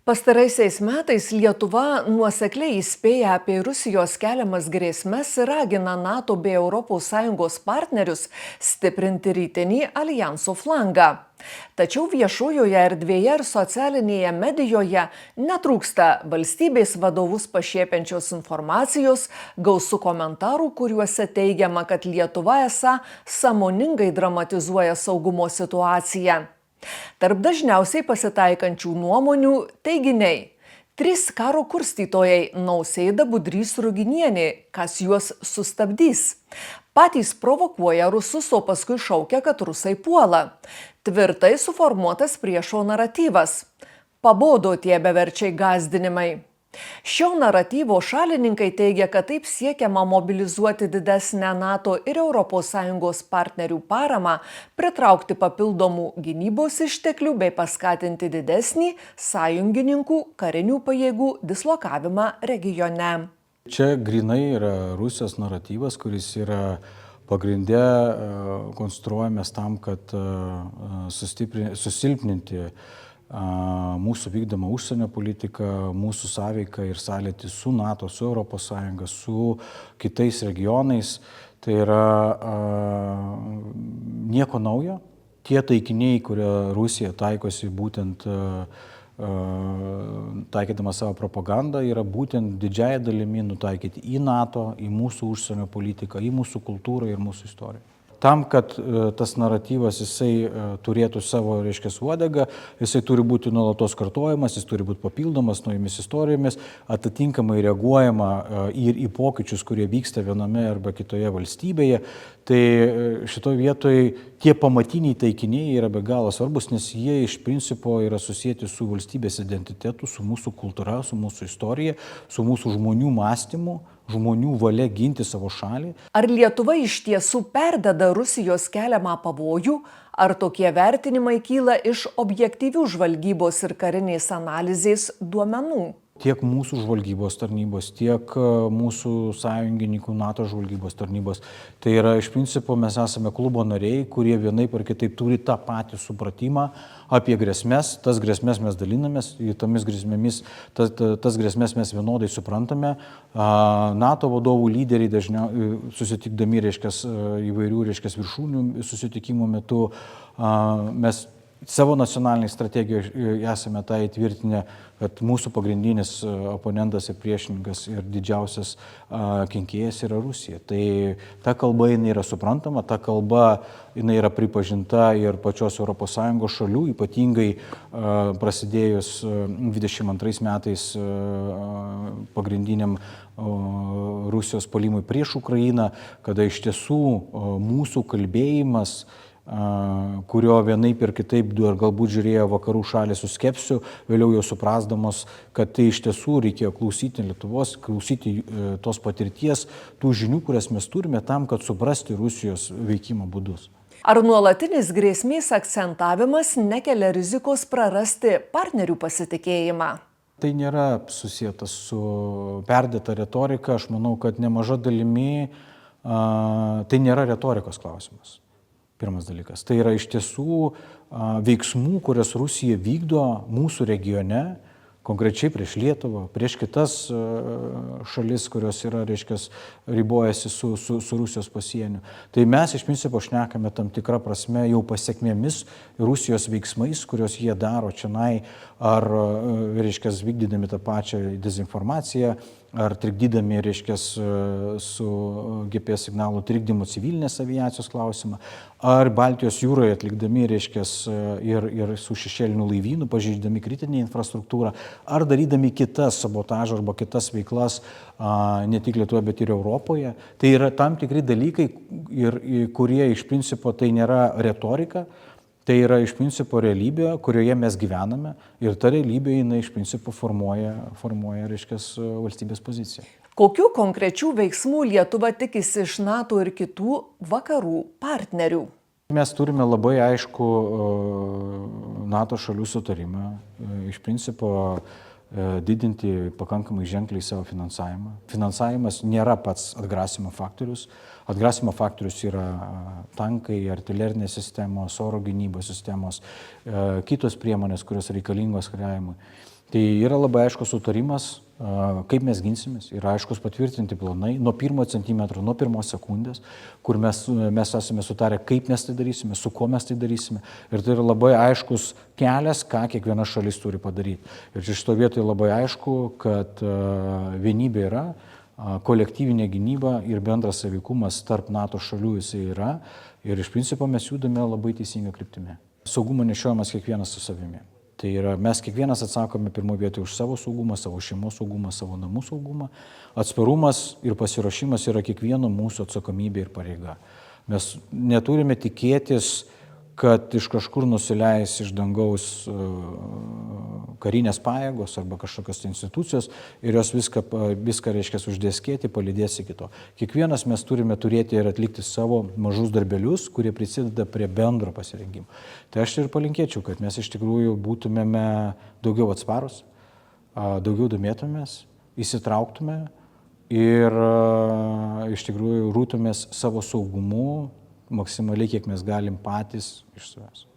Pastaraisiais metais Lietuva nuosekliai įspėja apie Rusijos keliamas grėsmes ir ragina NATO bei ES partnerius stiprinti rytinį aljanso flangą. Tačiau viešojoje erdvėje ir socialinėje medijoje netrūksta valstybės vadovus pašiepiančios informacijos, gausu komentarų, kuriuose teigiama, kad Lietuva esą sąmoningai dramatizuoja saugumo situaciją. Tarp dažniausiai pasitaikančių nuomonių teiginiai. 3 karo kurstytojai - Nausėda, Budrys, Ruginienė. Kas juos sustabdys? Patys provokuoja rusus, o paskui šaukia, kad rusai puola. Tvirtai suformuotas priešo naratyvas. Pabodo tie beverčiai gąsdinimai. Šio naratyvo šalininkai teigia, kad taip siekiama mobilizuoti didesnę NATO ir ES partnerių paramą, pritraukti papildomų gynybos išteklių bei paskatinti didesnį sąjungininkų karinių pajėgų dislokavimą regione. Čia grinai yra Rusijos naratyvas, kuris yra pagrinde konstruojamas tam, kad susilpninti mūsų vykdomą užsienio politiką, mūsų sąveiką ir sąlytį su NATO, su ES, su kitais regionais. Tai yra nieko naujo. Tie taikiniai, kurie Rusija taikosi būtent taikydama savo propagandą, yra būtent didžiąją dalimi nutaikyti į NATO, į mūsų užsienio politiką, į mūsų kultūrą ir mūsų istoriją. Tam, kad tas naratyvas jisai turėtų savo, uodegą, jisai turi būti nuolatos kartojamas, jis turi būti papildomas naujomis istorijomis, atitinkamai reaguojama ir į pokyčius, kurie vyksta viename arba kitoje valstybėje. Tai šitoje vietoje tie pamatiniai taikiniai yra be galo svarbus, nes jie iš principo yra susijęti su valstybės identitetu, su mūsų kultūra, su mūsų istorija, su mūsų žmonių mąstymu, žmonių valia ginti savo šalį. Ar Lietuva iš tiesų perdeda Rusijos keliamą pavojų, ar tokie vertinimai kyla iš objektyvių žvalgybos ir karinės analizės duomenų? Tiek mūsų žvalgybos tarnybos, tiek mūsų sąjungininkų NATO žvalgybos tarnybos. Tai yra iš principo mes esame klubo nariai, kurie vienaip ar kitaip turi tą patį supratimą apie grėsmės. Tas grėsmės mes dalinamės, tomis grėsmėmis, tas grėsmės mes vienodai suprantame. NATO vadovų lyderiai dažniausiai susitikdami įvairių viršūnių susitikimų metu mes savo nacionalinėje strategijoje esame tą įtvirtinę, kad mūsų pagrindinis oponentas ir priešininkas ir didžiausias kenkėjas yra Rusija. Tai ta kalba jinai yra suprantama, ta kalba jinai yra pripažinta ir pačios ES šalių, ypatingai prasidėjus 22 metais pagrindiniam Rusijos puolimui prieš Ukrainą, kada iš tiesų mūsų kalbėjimas, kurio vienaip ir kitaip galbūt žiūrėjo vakarų šalės su skepsiu, vėliau jau suprasdamos, kad tai iš tiesų reikėjo klausyti Lietuvos, klausyti tos patirties, tų žinių, kurias mes turime tam, kad suprasti Rusijos veikimo būdus. Ar nuolatinis grėsmės akcentavimas nekelia rizikos prarasti partnerių pasitikėjimą? Tai nėra susijęta su perdėta retorika. Aš manau, kad nemaža dalimi tai nėra retorikos klausimas. Pirmas dalykas. Tai yra iš tiesų veiksmų, kurias Rusija vykdo mūsų regione, konkrečiai prieš Lietuvą, prieš kitas šalis, kurios yra, ribojasi su Rusijos pasieniu. Tai mes iš principo šnekame tam tikrą prasme jau pasiekmėmis Rusijos veiksmais, kurios jie daro čionai, ar vykdydami tą pačią dezinformaciją, ar trikdydami, su GPS signalų trikdymu civilinės aviacijos klausimą, ar Baltijos jūroje atlikdami, ir su šešėliniu laivynu, pažeidžiami kritinę infrastruktūrą, ar darydami kitas sabotažą arba kitas veiklas, ne tik Lietuvoje, bet ir Europoje. Tai yra tam tikri dalykai, kurie iš principo tai nėra retorika, tai yra iš principo realybė, kurioje mes gyvename, ir ta realybė jinai iš principo formuoja valstybės poziciją. Kokių konkrečių veiksmų Lietuva tikisi iš NATO ir kitų vakarų partnerių? Mes turime labai aišku NATO šalių sutarimą, iš principo didinti pakankamai ženkliai savo finansavimą. Finansavimas nėra pats atgrasimo faktorius. Atgrasimo faktorius yra tankai, artilerinės sistemos, oro gynybos sistemos, kitos priemonės, kurios reikalingos kariavimui. Tai yra labai aiškus sutarimas, kaip mes ginsimės, yra aiškus patvirtinti planai nuo 1 centimetro, nuo 1 sekundės, kur mes esame sutarę, kaip mes tai darysime, su kuo mes tai darysime. Ir tai yra labai aiškus kelias, ką kiekviena šalis turi padaryti. Ir šito vietoje labai aišku, kad vienybė yra, kolektyvinė gynyba ir bendras sąveikumas tarp NATO šalių jisai yra. Ir iš principo mes judame labai teisinga kryptimi. Saugumo nešiojamas kiekvienas su savimi. Tai yra, mes kiekvienas atsakome pirmoje vietoje už savo saugumą, savo šeimos saugumą, savo namų saugumą. Atsparumas ir pasiruošimas yra kiekvieno mūsų atsakomybė ir pareiga. Mes neturime tikėtis, kad iš kažkur nusileis iš dangaus karinės pajėgos arba kažkokios institucijos ir jos viską reiškia uždėskėti, palydės iki to. Kiekvienas mes turime turėti ir atlikti savo mažus darbelius, kurie prisideda prie bendro pasirengimo. Tai aš ir palinkėčiau, kad mes iš tikrųjų būtumėme daugiau atsparus, daugiau domėtumės, įsitrauktume ir iš tikrųjų rūpintumės savo saugumu maksimaliai, kiek mes galim patys iš savęs.